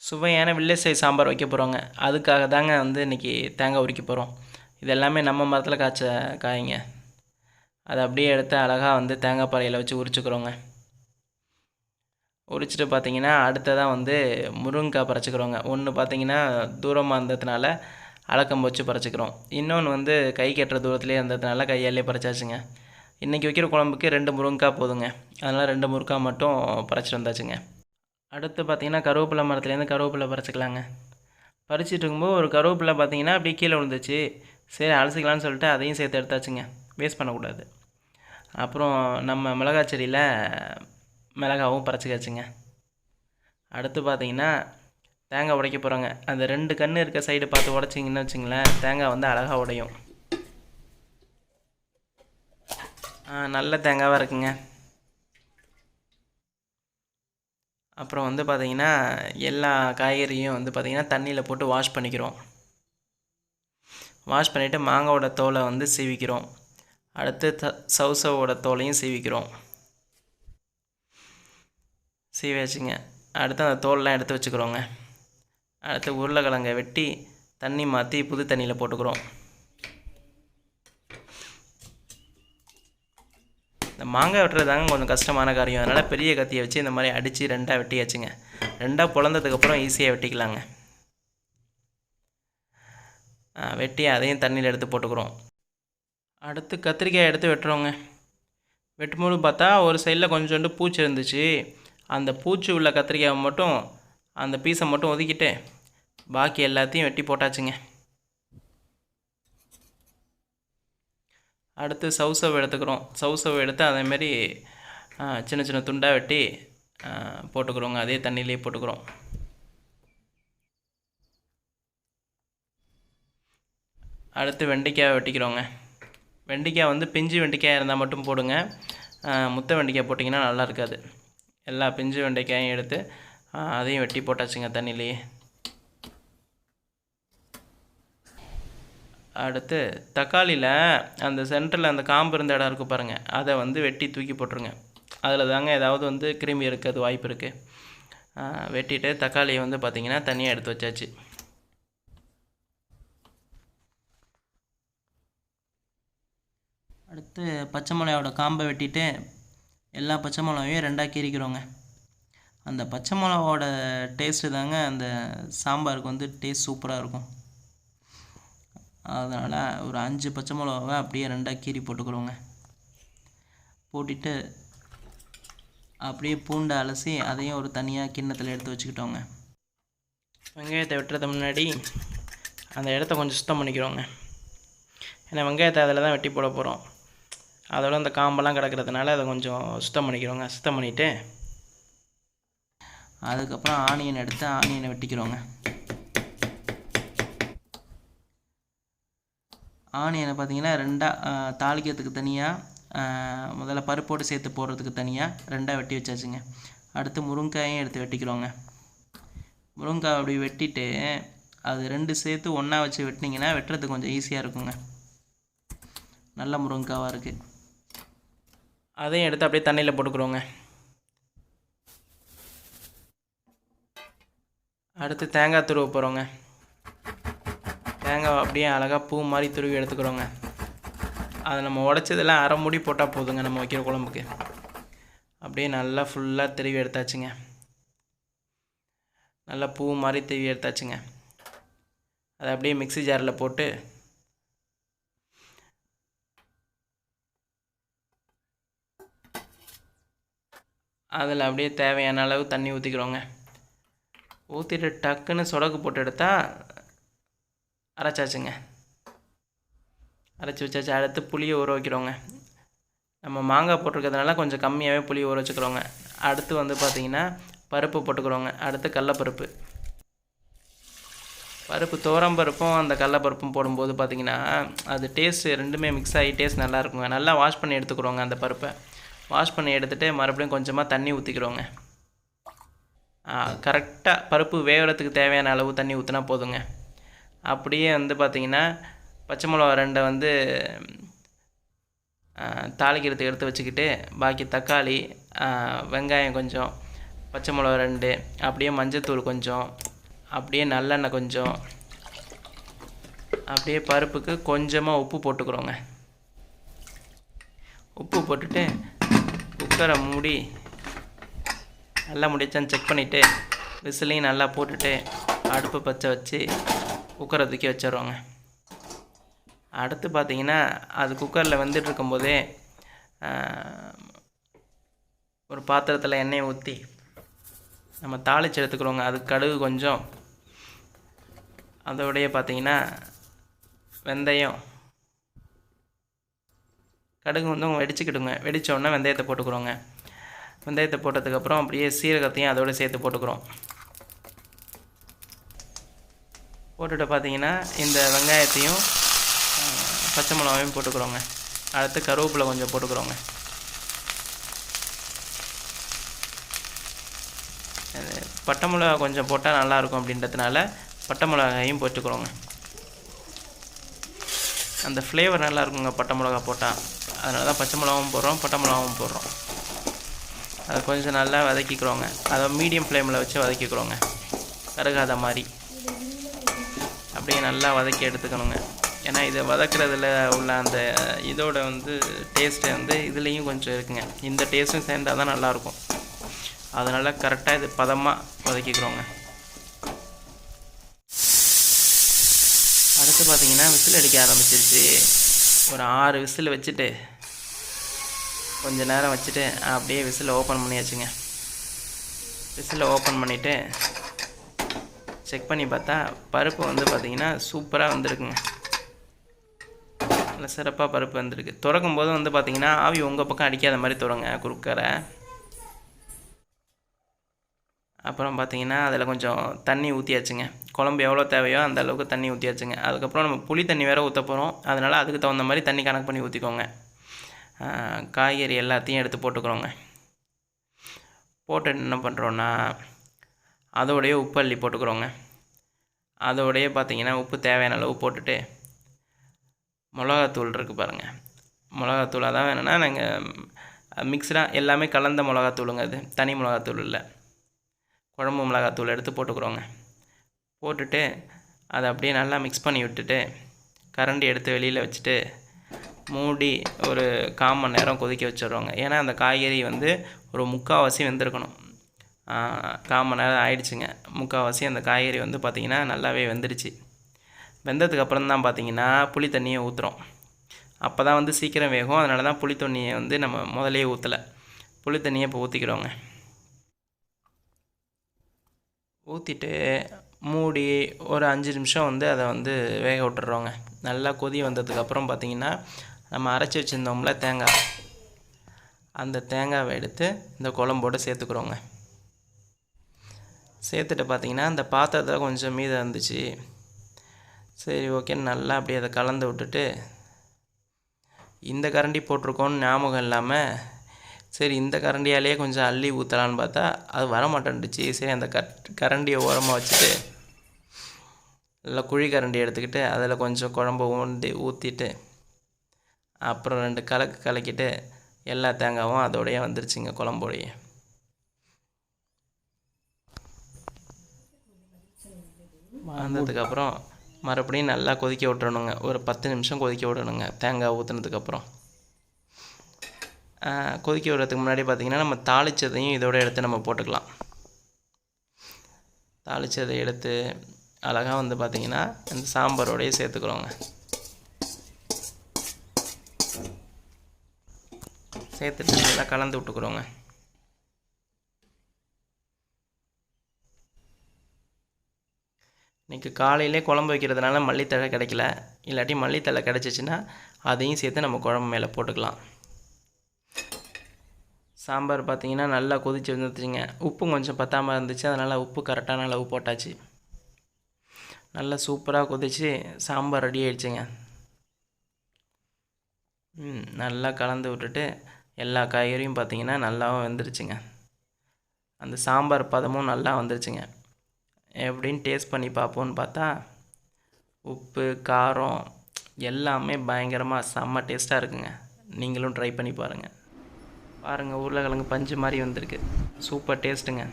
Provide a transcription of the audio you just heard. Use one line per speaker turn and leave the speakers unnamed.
சுவையான village style sambar வைக்க போகிறோங்க. அதுக்காக தாங்க வந்து இன்றைக்கி தேங்காய் உரிக்க போகிறோம். இது எல்லாமே நம்ம மரத்தில் காய்ச்ச காய்ங்க. அதை அப்படியே எடுத்து அழகாக வந்து தேங்காய் பாறையில் வச்சு உரிச்சுக்கிறோங்க. உரிச்சிட்டு பார்த்தீங்கன்னா அடுத்ததாக வந்து முருங்கைக்காய் பறிச்சுக்கிறோங்க. ஒன்று பார்த்தீங்கன்னா தூரமாக இருந்ததுனால அலக்கம்பு வச்சு பறிச்சுக்கிறோம். இன்னொன்று வந்து கை கட்டுற தூரத்துலேயே இருந்ததுனால கையாலே பறிச்சாச்சுங்க. இன்றைக்கி வைக்கிற குழம்புக்கு 2 முருங்கைக்காய் போதுங்க. அதனால் 2 முருங்கைக்காய் மட்டும் பறிச்சிட்டு வந்தாச்சுங்க. அடுத்து பார்த்தீங்கன்னா கருவேப்பிலை மரத்துலேருந்து கருவேப்பிலை பறிச்சிக்கலாங்க. பறிச்சிட்டு இருக்கும்போது ஒரு கருவேப்பிலை பார்த்தீங்கன்னா அப்படியே கீழே விழுந்துச்சு. சரி அலசிக்கலான்னு சொல்லிட்டு அதையும் சேர்த்து எடுத்தாச்சுங்க. வேஸ்ட் பண்ணக்கூடாது. அப்புறம் நம்ம மிளகாய் செடியில் மிளகாவும் பறிச்சிக்காச்சுங்க. அடுத்து பார்த்தீங்கன்னா தேங்காய் உடைக்க போகிறோங்க. அந்த 2 கன்று இருக்க சைடு பார்த்து உடைச்சிங்கன்னு வச்சுங்களேன், தேங்காய் வந்து அழகாக உடையும். நல்ல தேங்காவாக இருக்குங்க. அப்புறம் வந்து பார்த்திங்கன்னா எல்லா காய்கறியும் வந்து பார்த்திங்கன்னா தண்ணியில் போட்டு வாஷ் பண்ணிக்கிறோம். வாஷ் பண்ணிவிட்டு மாங்காவோட தோலை வந்து சீவிக்கிறோம். அடுத்து சவுசவோட தோலையும் சீவிக்கிறோம். சீவியாச்சுங்க. அடுத்து அந்த தோலெலாம் எடுத்து வச்சுக்கிறோங்க. அடுத்து உருளைக்கிழங்கை வெட்டி தண்ணி மாற்றி புது தண்ணியில் போட்டுக்கிறோம். இந்த மாங்காய் வெட்டுறது தாங்க கொஞ்சம் கஷ்டமான காரியம். அதனால் பெரிய கத்தியை வச்சு இந்த மாதிரி அடித்து 2ஆக வெட்டியாச்சுங்க. 2ஆக பொழந்ததுக்கப்புறம் ஈஸியாக வெட்டிக்கலாங்க. வெட்டி அதையும் தண்ணியில் எடுத்து போட்டுக்கிறோம். அடுத்து கத்திரிக்காய் எடுத்து வெட்டுறோங்க. வெட்டும்போது பார்த்தா ஒரு சைடில் கொஞ்சோண்டு பூச்சி இருந்துச்சு. அந்த பூச்சி உள்ள கத்திரிக்காயை மட்டும் அந்த பீஸை மட்டும் ஒதுக்கிட்டு பாக்கி எல்லாத்தையும் வெட்டி போட்டாச்சுங்க. அடுத்து சவுசவ் எடுத்துக்கிறோம். சவுசவ் எடுத்து அதேமாரி சின்ன சின்ன துண்டாக வெட்டி போட்டுக்கிறோங்க. அதே தண்ணியிலே போட்டுக்கிறோம். அடுத்து வெண்டைக்காய் வெட்டிக்கிறோங்க. வெண்டைக்காய் வந்து பிஞ்சு வெண்டைக்காய் இருந்தால் மட்டும் போடுங்க. முத்த வெண்டைக்காய் போட்டிங்கன்னா நல்லா இருக்காது. எல்லா பிஞ்சு வெண்டைக்காயும் எடுத்து அதையும் வெட்டி போட்டாச்சுங்க தண்ணியிலேயே. அடுத்து தக்காளியில் அந்த சென்டரில் அந்த காம்பு இருந்த இடம் இருக்குது பாருங்கள், அதை வந்து வெட்டி தூக்கி போட்டுருங்க. அதில் தாங்க ஏதாவது வந்து கிருமி இருக்கிறது வாய்ப்பு இருக்குது. வெட்டிட்டு தக்காளியை வந்து பார்த்திங்கன்னா தனியாக எடுத்து வச்சாச்சு. அடுத்து பச்சை மிளகாயோட காம்பை வெட்டிட்டு எல்லா பச்சை மிளகாயும் 2ஆக கீறிக்கிறோங்க. அந்த பச்சை மிளகாவோட டேஸ்ட்டு தாங்க அந்த சாம்பாருக்கு வந்து டேஸ்ட் சூப்பராக இருக்கும். அதனால் ஒரு 5 பச்சை மிளகாவை அப்படியே 2ஆக கீறி போட்டுக்கிறோங்க. போட்டுட்டு அப்படியே பூண்டை அலசி அதையும் ஒரு தனியாக கிண்ணத்தில் எடுத்து வச்சுக்கிட்டோங்க. வெங்காயத்தை வெட்டுறதுக்கு முன்னாடி அந்த இடத்த கொஞ்சம் சுத்தம் பண்ணிக்கிறோங்க. ஏன்னா வெங்காயத்தை அதில் தான் வெட்டி போட போகிறோம். அதோட அந்த காம்பெல்லாம் கிடக்கிறதுனால அதை கொஞ்சம் சுத்தம் பண்ணிக்கிறோங்க. சுத்தம் பண்ணிவிட்டு அதுக்கப்புறம் ஆனியன் எடுத்து ஆனியனை வெட்டிக்கிறோங்க. ஆனியனை பார்த்திங்கன்னா 2ஆக தாளிக்கிறதுக்கு தனியாக, முதல்ல பருப்போடு சேர்த்து போடுறதுக்கு தனியாக 2ஆக வெட்டி வச்சாச்சுங்க. அடுத்து முருங்காயும் எடுத்து வெட்டிக்கிறோங்க. முருங்காய் அப்படி வெட்டிட்டு அது 2 சேர்த்து ஒன்றா வச்சு வெட்டினீங்கன்னா வெட்டுறதுக்கு கொஞ்சம் ஈஸியாக இருக்குங்க. நல்ல முருங்காவாக இருக்குது. அதையும் எடுத்து அப்படியே தண்ணியில் போட்டுக்கிறோங்க. அடுத்து தேங்காய் துருவ போகிறோங்க. தேங்காய் அப்படியே அழகாக பூ மாதிரி துருவி எடுத்துக்கிறோங்க. அதை நம்ம உடச்சதெல்லாம் அரை மூடி போட்டால் போதுங்க நம்ம வைக்கிற குழம்புக்கு. அப்படியே நல்லா ஃபுல்லாக திருவி எடுத்தாச்சுங்க. நல்லா பூ மாதிரி திருவி எடுத்தாச்சுங்க. அதை அப்படியே மிக்ஸி ஜாரில் போட்டு அதில் அப்படியே தேவையான அளவு தண்ணி ஊற்றிக்கிறோங்க. ஊற்றிட்டு டக்குன்னு சொடக்கு போட்டு எடுத்தால் அரைச்சாச்சுங்க. அரைச்சி வச்சாச்சு. அடுத்து புளியை ஊற வைக்கிறோங்க. நம்ம மாங்காய் போட்டிருக்கிறதுனால கொஞ்சம் கம்மியாகவே புளி ஊற வச்சுக்கிறோங்க. அடுத்து வந்து பார்த்திங்கன்னா பருப்பு போட்டுக்கிறோங்க. அடுத்து கடலப்பருப்பு. பருப்பு துவரம்பருப்பும் அந்த கடலப்பருப்பும் போடும்போது பார்த்திங்கன்னா அது டேஸ்ட்டு ரெண்டுமே மிக்ஸ் ஆகி டேஸ்ட் நல்லா இருக்குங்க. நல்லா வாஷ் பண்ணி எடுத்துக்கிறோங்க. அந்த பருப்பை வாஷ் பண்ணி எடுத்துகிட்டு மறுபடியும் கொஞ்சமாக தண்ணி ஊற்றிக்கிறோங்க. கரெக்டாக பருப்பு வேகிறதுக்கு தேவையான அளவு தண்ணி ஊற்றினா போதுங்க. அப்படியே வந்து பார்த்திங்கன்னா பச்சை மிளகா 2 வந்து தாளிக்கிறதுக்கு எடுத்து வச்சுக்கிட்டு பாக்கி தக்காளி, வெங்காயம் கொஞ்சம், பச்சை மிளகா 2, அப்படியே மஞ்சத்தூள் கொஞ்சம், அப்படியே நல்லெண்ணெய் கொஞ்சம், அப்படியே பருப்புக்கு கொஞ்சமாக உப்பு போட்டுக்கிறோங்க. உப்பு போட்டுட்டு குக்கரை மூடி நல்லா முடிச்சான்னு செக் பண்ணிவிட்டு விசிலையும் நல்லா போட்டுட்டு அடுப்பு பற்ற வச்சு குக்கரை தூக்கி வச்சிடுறோங்க. அடுத்து பார்த்திங்கன்னா அது குக்கரில் வெந்துட்டு இருக்கும்போதே ஒரு பாத்திரத்தில் எண்ணெயை ஊற்றி நம்ம தாளித்து எடுத்துக்கிறோங்க. அதுக்கு கடுகு கொஞ்சம், அதோடைய பார்த்திங்கன்னா வெந்தயம், கடுகு வந்து வெடிச்சுக்கிடுங்க. வெடித்தோடனே வெந்தயத்தை போட்டுக்கிறோங்க. வெந்தயத்தை போட்டதுக்கப்புறம் அப்படியே சீரகத்தையும் அதோடு சேர்த்து போட்டுக்கிறோம். போட்டுட்டு பார்த்திங்கன்னா இந்த வெங்காயத்தையும் பச்சை மிளகாயும் போட்டுக்கிறோங்க. அடுத்து கருவேப்பிலை கொஞ்சம் போட்டுக்கிறோங்க. பட்டை மிளகா கொஞ்சம் போட்டால் நல்லாயிருக்கும் அப்படின்றதுனால பட்டை மிளகாயும் போட்டுக்கிறோங்க. அந்த ஃப்ளேவர் நல்லா இருக்குங்க பட்டை மிளகா போட்டால், அதனால தான் பச்சை மிளகாவும் போடுறோம், பட்டை மிளகாவும் போடுறோம். அதை கொஞ்சம் நல்லா வதக்கிக்கிறோங்க. அதை மீடியம் ஃப்ளேமில் வச்சு வதக்கிக்கிறோங்க, கருகாத மாதிரி. அப்படியே நல்லா வதக்கி எடுத்துக்கணுங்க. ஏன்னா இதை வதக்கிறதுல உள்ள அந்த இதோட வந்து டேஸ்ட்டு வந்து இதுலேயும் கொஞ்சம் இருக்குங்க. இந்த டேஸ்ட்டும் சேர்ந்தால் தான் நல்லாயிருக்கும். அதனால் கரெக்டாக இது பதமாக வதக்கிக்கிறோங்க. அடுத்து பார்த்திங்கன்னா விசில் அடிக்க ஆரம்பிச்சிருச்சு. ஒரு 6 விசில் வச்சுட்டு கொஞ்சம் நேரம் வச்சுட்டு அப்படியே விசில் ஓப்பன் பண்ணியாச்சுங்க. விசில் ஓப்பன் பண்ணிவிட்டு செக் பண்ணி பார்த்தா பருப்பு வந்து பார்த்திங்கன்னா சூப்பராக வந்திருக்குங்க. நல்லா சிறப்பாக பருப்பு வந்திருக்கு. திறக்கும் போது வந்து பார்த்திங்கன்னா ஆவி உங்கள் பக்கம் அடிக்காத மாதிரி திறங்க குக்கரை. அப்புறம் பார்த்திங்கன்னா அதில் கொஞ்சம் தண்ணி ஊற்றியாச்சுங்க. குழம்பு எவ்வளோ தேவையோ அந்த அளவுக்கு தண்ணி ஊற்றியாச்சுங்க. அதுக்கப்புறம் நம்ம புளி தண்ணி வேறு ஊற்ற போகிறோம். அதனால் அதுக்கு தகுந்த மாதிரி தண்ணி கணக்கு பண்ணி ஊற்றிக்கோங்க. காய்கறி எல்லாத்தையும் எடுத்து போட்டுக்கிறோங்க. போட்டு என்ன பண்ணுறோன்னா அதோடைய உப்பு அள்ளி போட்டுக்கிறோங்க. அதோடைய பார்த்திங்கன்னா உப்பு தேவையான அளவு போட்டுட்டு மிளகாத்தூள் இருக்குது பாருங்கள், மிளகாத்தூள் அதான் வேணும்னா நாங்கள் மிக்ஸ்டாக எல்லாமே கலந்த மிளகாத்தூளுங்க. அது தனி மிளகாத்தூள் இல்லை, குழம்பு மிளகாத்தூள் எடுத்து போட்டுக்கிறோங்க. போட்டுட்டு அதை அப்படியே நல்லா மிக்ஸ் பண்ணி விட்டுட்டு கரண்டி எடுத்து வெளியில் வச்சுட்டு மூடி ஒரு 1/4 மணி நேரம் கொதிக்க வச்சிடுறோங்க. ஏன்னா அந்த காய்கறி வந்து ஒரு 3/4 வெந்திருக்கணும். 1/4 மணி நேரம் ஆயிடுச்சுங்க. 3/4 அந்த காய்கறி வந்து பார்த்திங்கன்னா நல்லாவே வெந்துடுச்சு. வெந்ததுக்கப்புறம் தான் பார்த்திங்கன்னா புளி தண்ணியை ஊற்றுறோம். அப்போ தான் வந்து சீக்கிரம் வேகும். அதனால தான் புளி தண்ணியை வந்து நம்ம முதலையே ஊற்றலை. புளி தண்ணியை இப்போ ஊற்றிக்கிறோங்க. ஊற்றிட்டு மூடி ஒரு 5 நிமிஷம் வந்து அதை வந்து வேக விட்டுறோங்க. நல்லா கொதி வந்ததுக்கப்புறம் பார்த்திங்கன்னா நம்ம அரைச்சி வச்சுருந்தோம்ல தேங்காய், அந்த தேங்காவை எடுத்து இந்த குழம்போடு சேர்த்துக்கிறோங்க. சேர்த்துட்டு பார்த்திங்கன்னா அந்த பாத்திரத்தில் கொஞ்சம் மீதம் இருந்துச்சு. சரி ஓகேன்னு நல்லா அப்படியே அதை கலந்து விட்டுட்டு இந்த கரண்டி போட்டிருக்கோன்னு ஞாபகம் இல்லாமல் சரி இந்த கரண்டியாலேயே கொஞ்சம் அள்ளி ஊற்றலான்னு பார்த்தா அது வரமாட்டேன்டுச்சு. சரி அந்த கரண்டியை ஓரமாக வச்சுட்டு நல்லா குழி கரண்டி எடுத்துக்கிட்டு அதில் கொஞ்சம் குழம்பு ஊற்றிட்டு அப்புறம் 2 கலக்கிட்டு எல்லா தேங்காயும் அதோடையே வந்துருச்சுங்க குழம்போடையே. வந்ததுக்கப்புறம் மறுபடியும் நல்லா கொதிக்க விட்டுறணுங்க. ஒரு 10 நிமிஷம் கொதிக்க விடணுங்க தேங்காய் ஊற்றுனதுக்கப்புறம். கொதிக்க விடுறதுக்கு முன்னாடி பார்த்திங்கன்னா நம்ம தாளித்ததையும் இதோடு எடுத்து நம்ம போட்டுக்கலாம். தாளித்ததை எடுத்து அழகாக வந்து பார்த்திங்கன்னா இந்த சாம்பாரோடையே சேர்த்துக்கிறோங்க. சேர்த்துட்டு நல்லா கலந்து விட்டுக்கிறோங்க. இன்றைக்கி காலையிலே குழம்பு வைக்கிறதுனால மல்லித்தழை கிடைக்கல, இல்லாட்டி மல்லித்தழை கிடச்சிச்சின்னா அதையும் சேர்த்து நம்ம குழம்பு மேலே போட்டுக்கலாம். சாம்பார் பார்த்திங்கன்னா நல்லா கொதிச்சு வந்துச்சுங்க. உப்பு கொஞ்சம் பத்தாமல் இருந்துச்சு, அதனால் உப்பு கரெக்டான அளவு போட்டாச்சு. நல்லா சூப்பராக கொதிச்சு சாம்பார் ரெடி ஆகிடுச்சுங்க. நல்லா கலந்து விட்டுட்டு எல்லா காய்கறியும் பார்த்திங்கன்னா நல்லாவும் வெந்துருச்சுங்க. அந்த சாம்பார் பதமும் நல்லா வந்துருச்சுங்க. எப்படின்னு டேஸ்ட் பண்ணி பார்ப்போன்னு பார்த்தா உப்பு காரம் எல்லாமே பயங்கரமாக செம்ம டேஸ்ட்டாக இருக்குங்க. நீங்களும் ட்ரை பண்ணி பாருங்கள். உருளைக்கிழங்கு பஞ்சு மாதிரி வந்திருக்கு. சூப்பர் டேஸ்ட்டுங்க.